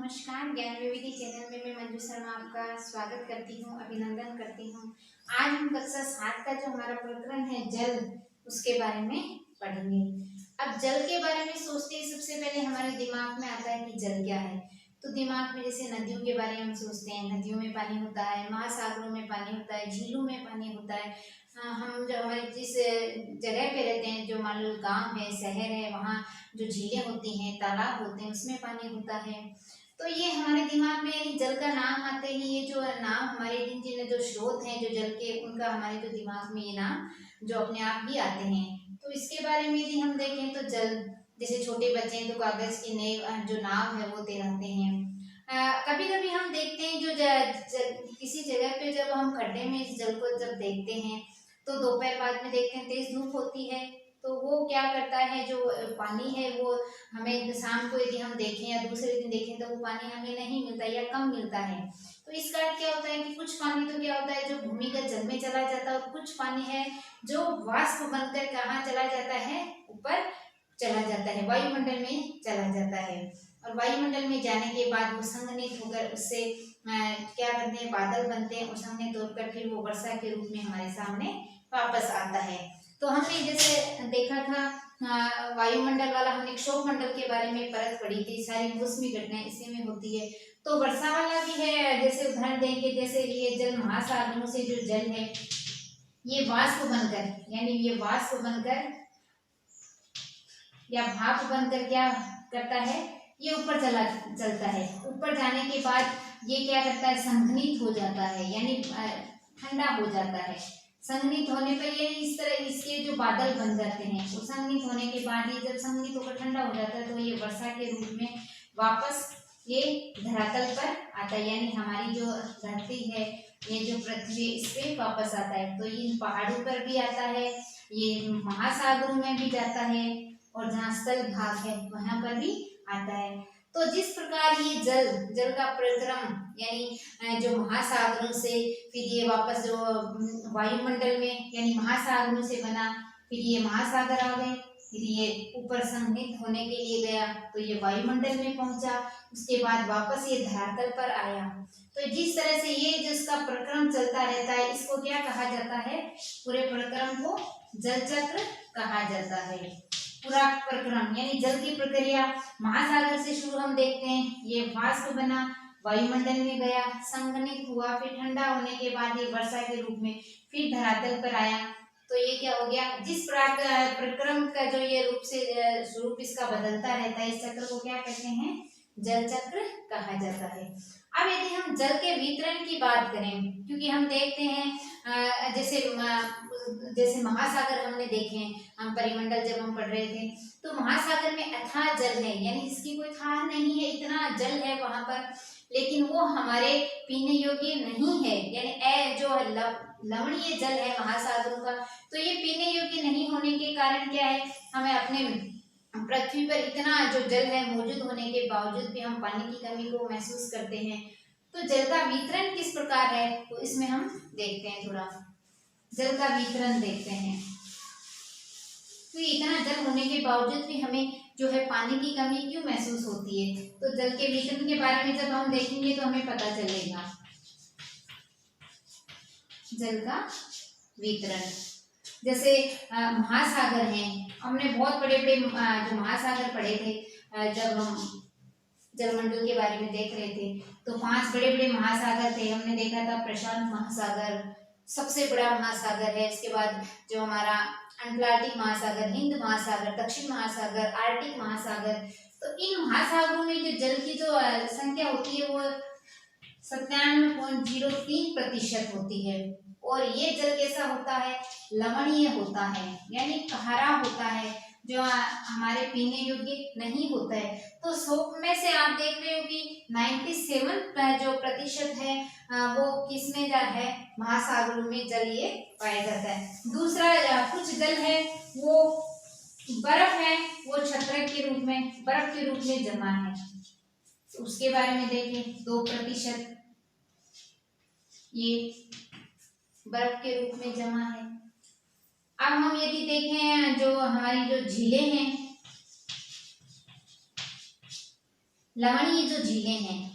नमस्कार, ज्ञान विविधि चैनल में मैं मंजू शर्मा आपका स्वागत करती हूँ, अभिनंदन करती हूँ। आज हम कक्षा 7 का जो हमारा प्रकरण है जल, उसके बारे में पढ़ेंगे। अब जल के बारे में सोचते ही सबसे पहले हमारे दिमाग में आता है कि जल क्या है। तो दिमाग में जैसे नदियों के बारे में हम सोचते हैं, नदियों में पानी होता है, महासागरों में पानी होता है, झीलों में पानी होता है। हम जो हमारे जिस जगह पे रहते हैं, जो मान लो गाँव है, शहर है, वहाँ जो झीलें होती हैं, तालाब होते हैं, उसमें पानी होता है। तो ये हमारे दिमाग में यानी जल का नाम आते ही ये जो नाम हमारे जिन जिन जो स्रोत हैं जो जल के, उनका हमारे जो दिमाग में ये नाम जो अपने आप ही आते हैं। तो इसके बारे में यदि हम देखें तो जल, जैसे छोटे बच्चे हैं तो कागज की नई जो नाव है वो तैराते हैं। कभी कभी हम देखते हैं जो किसी जगह पे जब हम खड्डे में इस जल को जब देखते हैं तो दोपहर बाद में देखते हैं तेज धूप होती है, तो वो क्या करता है, जो पानी है वो हमें शाम को यदि हम देखें या दूसरे दिन देखें तो वो पानी हमें नहीं मिलता या कम मिलता है। तो इसका अर्थ क्या होता है कि कुछ पानी तो क्या होता है जो भूमिगत जल में चला जाता है, और कुछ पानी है जो वाष्प बनकर कहाँ चला जाता है, ऊपर चला जाता है, वायुमंडल में चला जाता है। और वायुमंडल में जाने के बाद वो संघनित होकर उससे क्या बनते हैं, बादल बनते हैं, और संघनित होकर फिर वो वर्षा के रूप में हमारे सामने वापस आता है। तो हमने जैसे देखा था वायुमंडल वाला, हमने क्षोभ मंडल के बारे में परत पढ़ी थी, सारी मौसमी घटनाएं इसी में होती है। तो वर्षा वाला भी है, जैसे उदाहरण देंगे, जैसे ये जल महासागरों से जो जल है ये वाष्प बनकर, यानी ये वाष्प बनकर या भाप बनकर क्या करता है, ये ऊपर चलता है। ऊपर जाने के बाद ये क्या करता है, संघनित हो जाता है, यानी ठंडा हो जाता है। संघनित होने पर ये इस तरह इसके जो बादल बन जाते हैं, वो संघनित होने के बाद ये जब संघनित होकर ठंडा हो जाता है तो ये वर्षा के रूप में वापस ये धरातल पर आता है, यानी हमारी जो धरती है, ये जो पृथ्वी, इस पे वापस आता है। तो इन पहाड़ों पर भी आता है, ये महासागरों में भी जाता है, और जहाँ स्थल भाग है वहां पर भी आता है। तो जिस प्रकार ये जल का परिक्रम, यानी जो महासागरों से फिर ये वापस जो वायुमंडल में यानी महासागरों से बना, फिर ये महासागर आ गए, फिर ये ऊपर संघनित होने के लिए गया तो ये वायुमंडल में पहुंचा, उसके बाद वापस ये धरातल पर आया। तो जिस तरह से ये जिसका प्रक्रम चलता रहता है, इसको क्या कहा जाता है, पूरे प्रक्रम को जल चक्र कहा जाता है। पूरा प्रक्रम यानी जल की प्रक्रिया महासागर से शुरू हम देखते हैं, ये वाष्प बना, वायुमंडल में गया, संघनित हुआ, फिर ठंडा होने के बाद ये वर्षा के रूप में फिर धरातल पर आया। तो ये क्या हो गया, जिस प्रक्रम का जो ये रूप से स्वरूप इसका बदलता रहता है, इस चक्र को क्या कहते हैं, जल चक्र कहा जाता है। अब यदि हम जल के वितरण की बात करें, क्योंकि हम देखते हैं जैसे महासागर हमने देखे हैं, हम परिमंडल जब हम पढ़ रहे थे तो महासागर में अथाह जल है, यानी इसकी कोई थाह नहीं है, इतना जल है वहां पर, लेकिन वो हमारे पीने योग्य नहीं है, यानी जो लवणीय जल है महासागरों का, तो ये पीने योग्य नहीं होने के कारण क्या है, हमें अपने पृथ्वी पर इतना जो जल है मौजूद होने के बावजूद भी हम पानी की कमी को महसूस करते हैं। तो जल का वितरण किस प्रकार है, तो इसमें हम देखते हैं, थोड़ा जल का वितरण देखते हैं। तो इतना जल होने के बावजूद भी हमें जो है पानी की कमी क्यों महसूस होती है, तो जल के वितरण के बारे में जब हम देखेंगे तो हमें पता चलेगा। जल का वितरण, जैसे महासागर हैं, हमने बहुत बड़े बड़े जो महासागर पढ़े थे जब हम जलमंडल के बारे में देख रहे थे, तो 5 बड़े बड़े महासागर थे। हमने देखा था प्रशांत महासागर सबसे बड़ा महासागर है, इसके बाद जो हमारा अटलांटिक महासागर, हिंद महासागर, दक्षिण महासागर, आर्कटिक महासागर। तो इन महासागरों में जो जल की जो संख्या होती है वो 97.03% होती है, और ये जल कैसा होता है, लवणीय होता है, यानी खारा होता है, जो हमारे पीने योग्य नहीं होता है। तो 100 में से आप देख रहे हो कि 97 जो प्रतिशत है वो किसमें जा है, महासागरों में जल ये पाया जाता है। दूसरा कुछ जल है वो बर्फ है, वो छत्रक के रूप में, बर्फ के रूप में जमा है, तो उसके बारे में देखें, 2% ये बर्फ के रूप में जमा है। अब हम यदि देखें जो हमारी जो झीलें हैं, लवणीय जो झीलें हैं,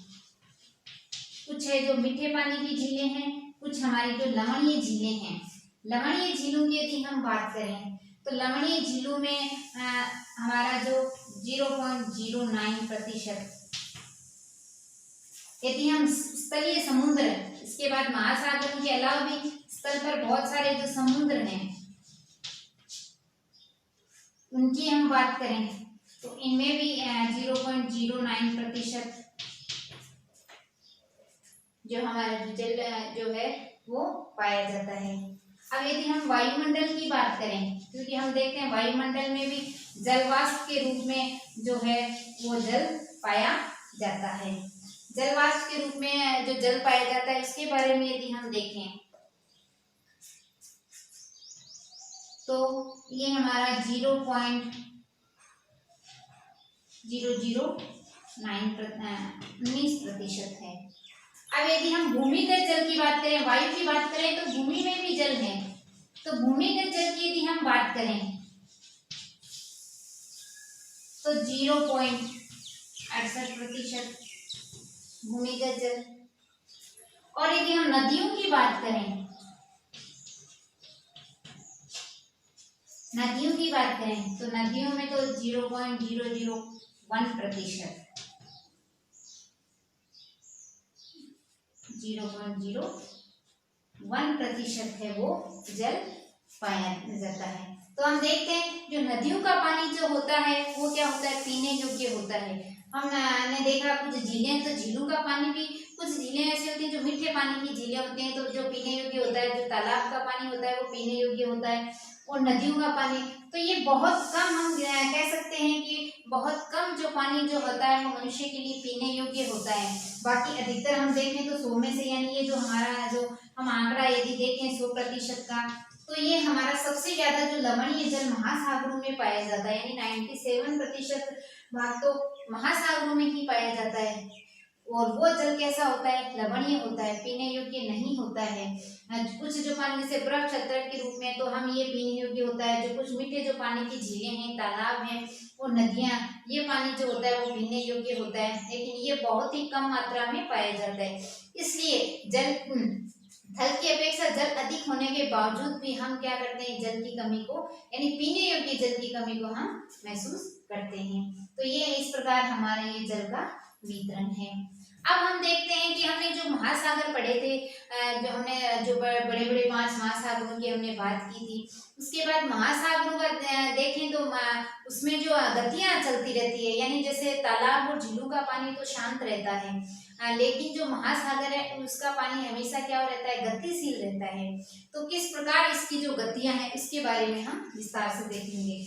कुछ है जो मीठे पानी की झीलें हैं, कुछ हमारी जो लवणीय झीलें हैं। लवणीय झीलों की यदि हम बात करें तो लवणीय झीलों में हमारा जो 0.09%, यदि हम स्थलीय समुद्र, इसके बाद महासागरों के अलावा भी स्थल पर बहुत सारे जो समुद्र हैं उनकी हम बात करें तो इनमें भी 0.09% जो हमारा जल जो है वो पाया जाता है। अब यदि हम वायुमंडल की बात करें, क्योंकि हम देखते हैं वायुमंडल में भी जलवाष्प के रूप में जो है वो जल पाया जाता है। जलवाष्प के रूप में जो जल पाया जाता है उसके बारे में यदि हम देखें तो ये हमारा 0.009% है। अब यदि हम भूमिगत जल की बात करें, वायु की बात करें तो भूमि में भी जल है, तो भूमिगत जल की यदि हम बात करें तो 0.68% भूमिगत जल। और यदि हम नदियों की बात करें, नदियों की बात करें तो नदियों में तो 0.001%, 0.01% है वो जल पाया जाता है। तो हम देखते हैं जो नदियों का पानी जो होता है वो क्या होता है, पीने योग्य होता है। हमने देखा कुछ झीलें, तो झीलों का पानी भी, कुछ झीलें ऐसी होती हैं जो मीठे पानी की झीलें होती हैं तो जो पीने योग्य होता है, जो तालाब का पानी होता है वो पीने योग्य होता है, और नदियों का पानी तो ये बहुत कम, हम कह सकते हैं कि बहुत कम जो पानी जो होता है वो मनुष्य के लिए पीने योग्य होता है। बाकी अधिकतर हम देखें तो 100 में से, यानी ये जो हमारा जो हम आंकड़ा यदि देखें 100% का, तो ये हमारा सबसे ज्यादा जो लवणीय जल महासागरों में पाया जाता है, यानी 97% भाग तो महासागरों में ही पाया जाता है। और वो जल कैसा होता है, लवणीय होता है, पीने योग्य नहीं होता है। कुछ जो पानी जैसे बर्फ चट्टान के रूप में तो हम ये पीने योग्य होता है, जो कुछ मीठे जो पानी की झीलें हैं, तालाब हैं और नदियां, ये पानी जो होता है वो पीने योग्य होता है, लेकिन ये बहुत ही कम मात्रा में पाया जाता है। इसलिए जल थल की अपेक्षा जल अधिक होने के बावजूद भी हम क्या करते हैं, जल की कमी को, यानी पीने योग्य जल की कमी को हम महसूस करते हैं। तो ये इस प्रकार हमारा ये जल का वितरण है। अब हम देखते हैं कि हमने जो महासागर पढ़े थे, जो हमने जो बड़े बड़े 5 महासागरों की हमने बात की थी, उसके बाद महासागरों का देखें तो उसमें जो गतियां चलती रहती है, यानी जैसे तालाब और झीलों का पानी तो शांत रहता है, लेकिन जो महासागर है उसका पानी हमेशा क्या रहता है, गतिशील रहता है। तो किस प्रकार इसकी जो गतियां हैं उसके बारे में हम विस्तार से देखेंगे।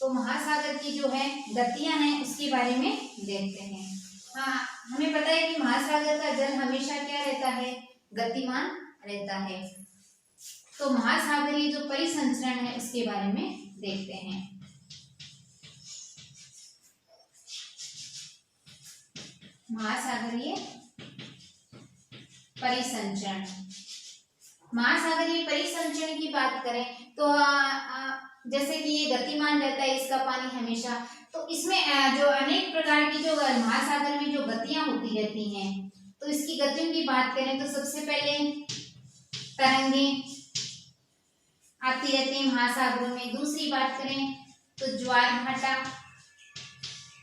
तो महासागर की जो है गतियां हैं उसके बारे में देखते हैं। हाँ, हमें पता है कि महासागर का जल हमेशा क्या रहता है, गतिमान रहता है। तो महासागरीय जो परिसंचरण है उसके बारे में देखते हैं। महासागरीय परिसंचरण, महासागरीय परिसंचरण की बात करें तो जैसे कि ये गतिमान रहता है इसका पानी हमेशा, तो इसमें जो अनेक प्रकार की जो महासागर में जो गतियां होती रहती हैं, तो इसकी गतियों की बात करें तो सबसे पहले तरंगे आती रहती है महासागरों में। दूसरी बात करें तो ज्वार भाटा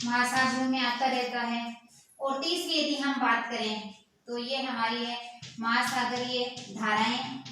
महासागरों में आता रहता है। और तीसरी यदि हम बात करें तो ये हमारी है महासागरीय धाराएं।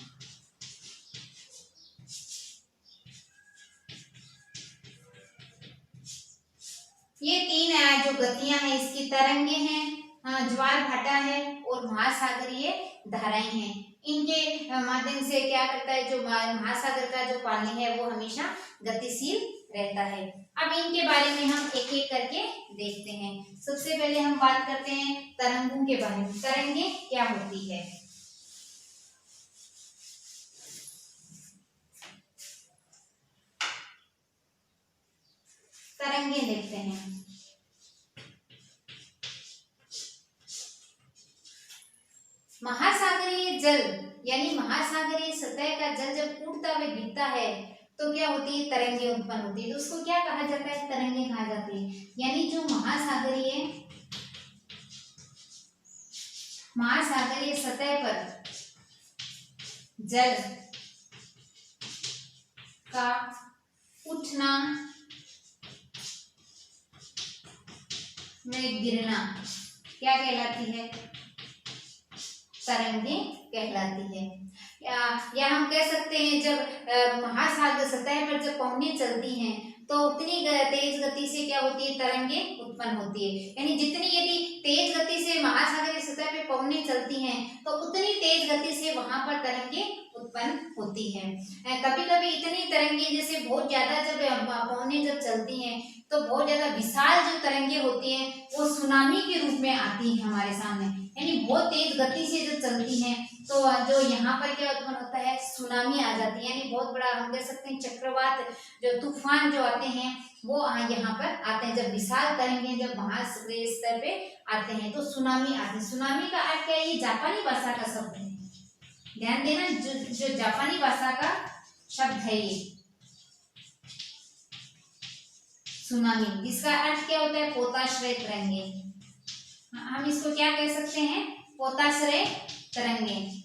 ये 3 जो गतियां हैं, इसकी तरंगे हैं, ज्वार भाटा है और महासागरीय धाराएं हैं। इनके माध्यम से क्या करता है, जो महासागर का जो पानी है वो हमेशा गतिशील रहता है। अब इनके बारे में हम एक एक करके देखते हैं। सबसे पहले हम बात करते हैं तरंगों के बारे में। तरंगे क्या होती है? तरंगे देखते हैं। महासागरीय जल यानी महासागरीय सतह का जल जब उड़ता हुआ गिरता है तो क्या होती है, तरंगे उत्पन्न होती है। तो उसको क्या कहा जाता है, तरंगे कहा जाती है। यानी जो महासागरीय महासागरीय सतह पर जल का उठना में गिरना क्या कहलाती है? तरंगें कहलाती है। या हम कह सकते हैं जब महासागर सतह पर जब पवनें चलती हैं तो उतनी तेज गति से क्या होती है? तरंगें उत्पन्न होती है। यानी जितनी यदि तेज गति से महासागरीय सतह पे पवनें चलती हैं तो उतनी तेज गति से वहां पर तरंगें उत्पन्न होती है। कभी कभी इतनी तरंगें जैसे बहुत ज्यादा जब पवनें जब चलती हैं तो बहुत ज्यादा विशाल जो तरंगें होती हैं वो सुनामी के रूप में आती है हमारे सामने, यानी बहुत तेज गति से जब चलती हैं तो जो यहाँ पर क्या उत्पन्न होता है? सुनामी आ जाती है। यानी बहुत बड़ा हम कह सकते हैं चक्रवात, जो तूफान जो आते हैं वो यहाँ पर आते हैं। जब विशाल तरंगें जब महासागरीय स्तर पे आते हैं तो सुनामी आती है। सुनामी का अर्थ क्या है? ये जापानी भाषा का शब्द है, ध्यान देना, जो जापानी भाषा का शब्द है ये सुनामी, जिसका अर्थ क्या होता है? पोताश्रय तरंगें। हम इसको क्या कह सकते हैं? पोताश्रय तरंगें।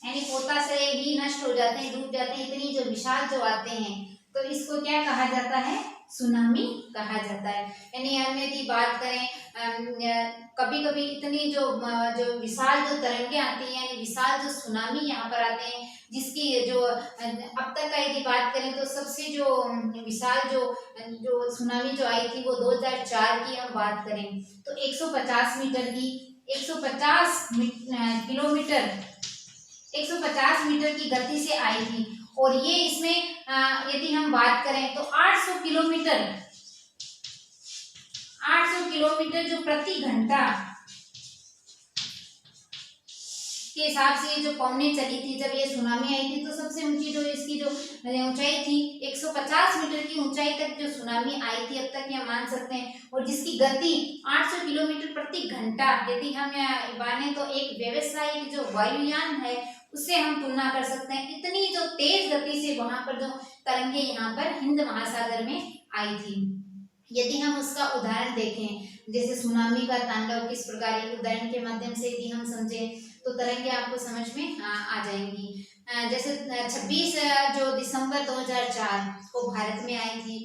यानी पोताश्रय ही नष्ट हो जाते हैं, डूब जाते हैं, इतनी जो विशाल जो आते हैं तो इसको क्या कहा जाता है? सुनामी कहा जाता है। यानी हम यदि बात करें कभी कभी इतनी जो विशाल जो तरंगें आती हैं, यानी विशाल जो सुनामी यहाँ पर आते हैं, जिसकी जो अब तक का यदि बात करें तो सबसे जो विशाल जो सुनामी जो आई थी वो 2004 की हम बात करें तो 150 मीटर की 150 किलोमीटर 150 मीटर की गति से आई थी। और ये इसमें यदि हम बात करें तो 800 किलोमीटर जो प्रति घंटा के हिसाब से जो पवनें चली थी जब ये सुनामी आई थी तो सबसे ऊंची जो इसकी जो ऊंचाई थी 150 मीटर की ऊंचाई तक जो सुनामी आई थी अब तक ये मान सकते हैं। और जिसकी गति 800 किलोमीटर प्रति घंटा यदि हम माने तो एक व्यवसायिक जो वायुयान है उससे हम तुलना कर सकते हैं। इतनी जो तेज गति से वहां पर जो तरंगे यहाँ पर हिंद महासागर में आई थी। यदि हम उसका उदाहरण देखें जैसे सुनामी का तांडव किस प्रकार, उदाहरण के माध्यम से यदि हम समझें तो तरंगे आपको समझ में आ जाएंगी। जैसे 26 जो दिसंबर 2004 को भारत में आई थी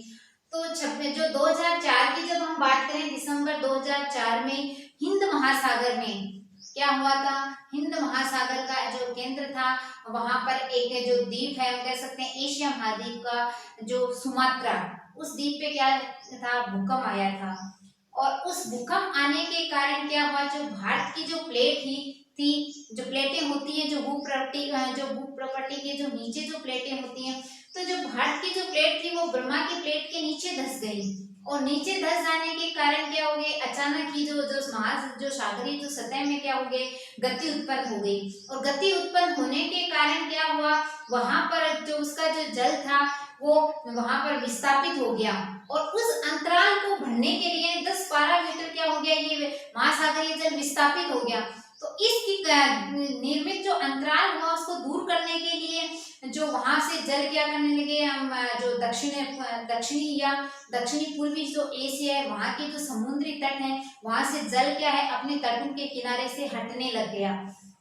तो जो 2004 की जब हम बात करें दिसंबर 2004 में हिंद महासागर में क्या हुआ था? हिंद महासागर का जो केंद्र था वहां पर एक जो द्वीप है हम कह सकते हैं एशिया महाद्वीप का जो सुमात्रा, उस द्वीप पे क्या था? भूकंप आया था। और उस भूकंप आने के कारण क्या हुआ? जो भारत की जो प्लेट थी जो प्लेटें होती हैं जो भूप्रपट्टी के जो नीचे जो प्लेटें होती हैं तो जो भारत की जो प्लेट थी वो ब्रह्मा की प्लेट के नीचे धंस गई। और नीचे धंस जाने के कारण क्या हो गए? अचानक ही जो सागरीय जो सतह में क्या हो गए? गति उत्पन्न हो गई। और गति उत्पन्न होने के कारण क्या हुआ? वहां पर जो उसका जो जल था वो वहां पर विस्थापित हो गया। और उस अंतराल को भरने के लिए 10-12 मीटर क्या हो गया? ये महासागरीय जल विस्थापित हो गया। तो इसकी निर्मित जो अंतराल हुआ उसको दूर करने के लिए जो वहां से जल क्या करने लगे? हम जो दक्षिणी पूर्वी जो एशिया है वहां के जो समुद्री तट है वहां से जल क्या है? अपने तटों के किनारे से हटने लग गया।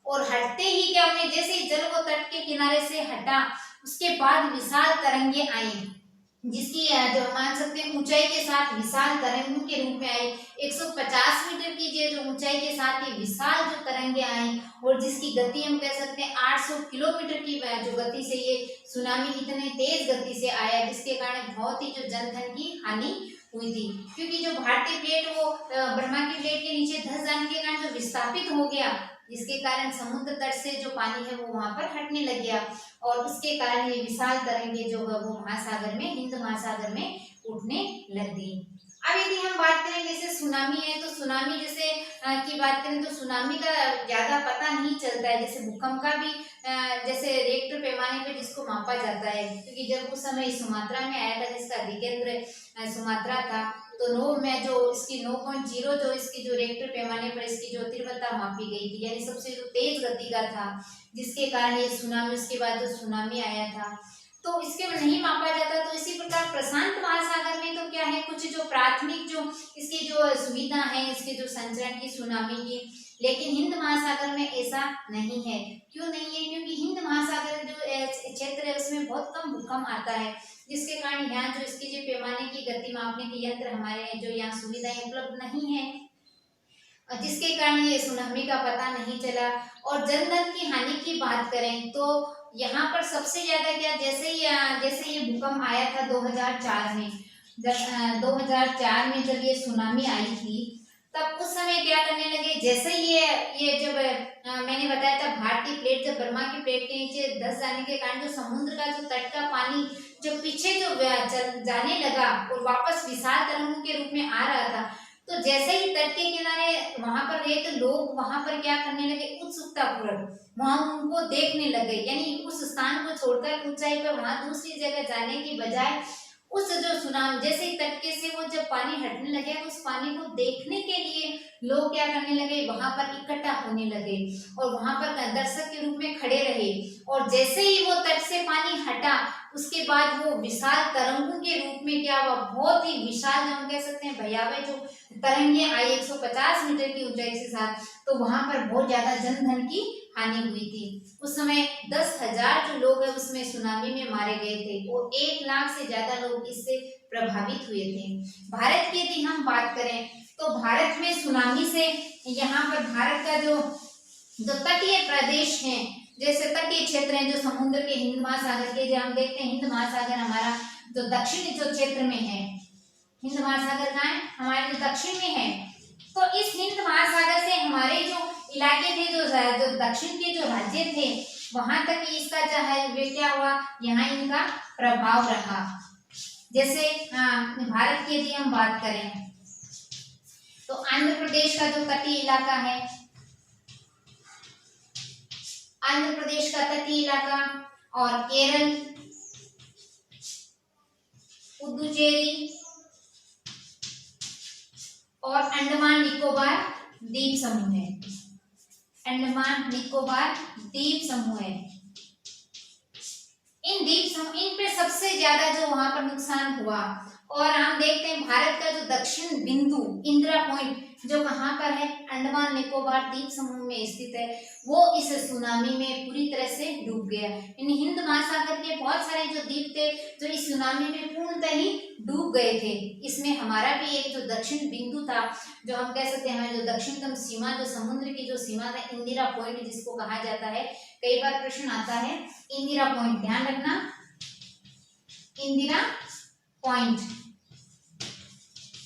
और हटते ही क्या हुए? जैसे ही जल वो तट के किनारे से हटा उसके बाद विशाल तरंगे आई, जिसकी जो मान सकते हैं ऊंचाई के साथ विशाल तरंगों के रूप में आई। 150 मीटर की जो ऊंचाई के साथ ये विशाल जो तरंगे आई और जिसकी गति हम कह सकते हैं 800 किलोमीटर की जो गति से ये सुनामी इतने तेज गति से आया, जिसके कारण बहुत ही जो जनधन की हानि हुई थी। क्योंकि जो भारतीय प्लेट वो ब्रह्मा की प्लेट के नीचे धंस जाने के कारण जो विस्थापित हो गया, जिसके कारण समुद्र तट से जो पानी है वो वहां पर हटने लग गया और उसके कारण ये विशाल तरंगे जो है वो महासागर में, हिंद महासागर में उठने लग गई। अब यदि हम बात करें जैसे सुनामी है तो सुनामी जैसे की बात करें तो सुनामी का ज्यादा पता नहीं चलता है। जैसे भूकंप का भी जैसे रिक्टर पैमाने पे जिसको मापा जाता है, क्योंकि जब उस समय सुमात्रा में आया था जिसका अधिकेंद्र सुमात्रा था तो 9 में जो इसकी 9.0 जो इसकी जो रिक्टर पैमाने पर इसकी जो तीव्रता मापी गई थी, यानी सबसे जो तेज गति का था, जिसके कारण ये सुनामी, उसके बाद जो सुनामी आया था तो इसके नहीं मापा जाता। तो इसी प्रकार प्रशांत महासागर में तो क्या है, कुछ जो प्राथमिक जो इसकी जो सुविधा है, इसके जो संचरण की, सुनामी की, लेकिन हिंद महासागर में ऐसा नहीं है। क्यों नहीं है? क्योंकि हिंद महासागर जो क्षेत्र है उसमें बहुत कम भूकंप आता है, जिसके कारण यहाँ जो इसकी जो पैमाने की गति मापने के यंत्र हमारे हैं, जो यहाँ सुविधाएं उपलब्ध नहीं है, जिसके कारण ये सुनामी का पता नहीं चला। और जनधन की हानि की बात करें तो यहाँ पर सबसे ज्यादा क्या, जैसे ये भूकंप आया था 2004 में, जब 2004 में जब ये सुनामी आई थी, तब उस समय क्या करने लगे, जैसे ये जब मैंने बताया था भारतीय प्लेट जब बर्मा की प्लेट के नीचे धंस जाने के कारण जो समुद्र का जो तट का पानी जो पीछे जो जाने लगा और वापस विशाल तरंगों के रूप में आ रहा था, तो जैसे ही तट के किनारे वहां पर गए तो लोग वहां पर क्या करने लगे, उत्सुकता पूर्वक वहां उनको देखने लगे, यानी उस स्थान को छोड़कर ऊंचाई पर वहां दूसरी जगह जाने की बजाय उस जो सुनामी जैसे तटके से वो जब पानी हटने लगे, उस पानी को देखने के लिए लोग क्या करने लगे, वहां पर इकट्ठा होने लगे और वहां पर दर्शक के रूप में खड़े रहे। और जैसे ही वो तट से पानी हटा, उसके बाद वो विशाल तरंगों के रूप में क्या हुआ, बहुत ही विशाल, जो हम कह सकते हैं भयावह जो तरंगे आई 150 मीटर की ऊंचाई के साथ, तो वहां पर बहुत ज्यादा जनधन की हानि हुई थी। उस समय 10,000 जो लोग हैं उसमें सुनामी में मारे गए थे और 1 लाख से ज्यादा लोग इससे प्रभावित हुए थे। भारत की यदि हम बात करें तो भारत में सुनामी से यहाँ पर भारत का जो तटीय प्रदेश है, जैसे तटीय क्षेत्र हैं जो समुद्र के, हिंद महासागर के, जो हम देखते हैं हिंद महासागर हमारा जो दक्षिणी जो क्षेत्र में है, हिंद महासागर कहाँ है, हमारे जो दक्षिण में है, तो इस हिंद महासागर से हमारे जो इलाके थे, जो दक्षिण के जो राज्य थे, वहां तक इसका जो है वे क्या हुआ, यहाँ इनका प्रभाव रहा। जैसे भारत की यदि हम बात करें तो आंध्र प्रदेश का जो तटीय इलाका है, आंध्र प्रदेश का तटीय इलाका, और केरल, पुदुचेरी और अंडमान निकोबार द्वीप समूह है, अंडमान निकोबार द्वीप समूह है। इन द्वीप समूह, इन पे सबसे ज्यादा जो वहां पर नुकसान हुआ। और हम देखते हैं भारत का जो दक्षिण बिंदु इंदिरा पॉइंट जो कहाँ पर है, अंडमान निकोबार द्वीप समूह में स्थित है, वो इस सुनामी में पूरी तरह से डूब गया। इन हिंद महासागर के बहुत सारे जो द्वीप थे जो इस सुनामी में पूर्णतः ही डूब गए थे। इसमें हमारा भी एक जो दक्षिण बिंदु था, जो हम कह सकते हैं हमारी जो दक्षिणतम सीमा, जो समुद्र की जो सीमा था, इंदिरा पॉइंट जिसको कहा जाता है। कई बार प्रश्न आता है इंदिरा पॉइंट, ध्यान रखना, इंदिरा पॉइंट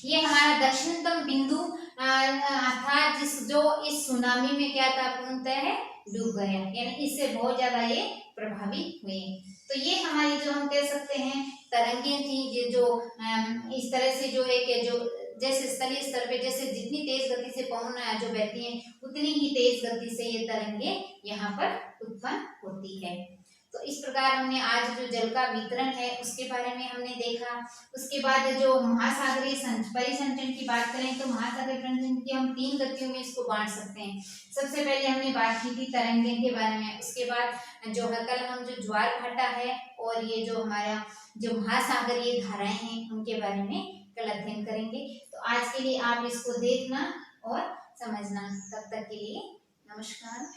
ये हमारा दक्षिणतम बिंदु था, जो इस सुनामी में क्या था, पूर्णतः है डूब गया, यानी इससे बहुत ज्यादा ये प्रभावित हुए। तो ये हमारी जो हम कह सकते हैं तरंगे थी, ये जो इस तरह से जो है कि जो जैसे स्थलीय स्तर पे जैसे जितनी तेज गति से पवन जो बहती है, उतनी ही तेज गति से ये तरंगे यहाँ पर उत्पन्न होती है। तो इस प्रकार हमने आज जो जल का वितरण है उसके बारे में हमने देखा। उसके बाद जो महासागरीय परिसंचरण की बात करें तो महासागरीय परिसंचरण की हम 3 गतियों में इसको बांट सकते हैं। सबसे पहले हमने बात की थी तरंगे के बारे में, उसके बाद जो है कल हम जो ज्वार भाटा है और ये जो हमारा जो महासागरीय धाराएं हैं उनके बारे में कल अध्ययन करेंगे। तो आज के लिए आप इसको देखना और समझना। तब तक के लिए नमस्कार।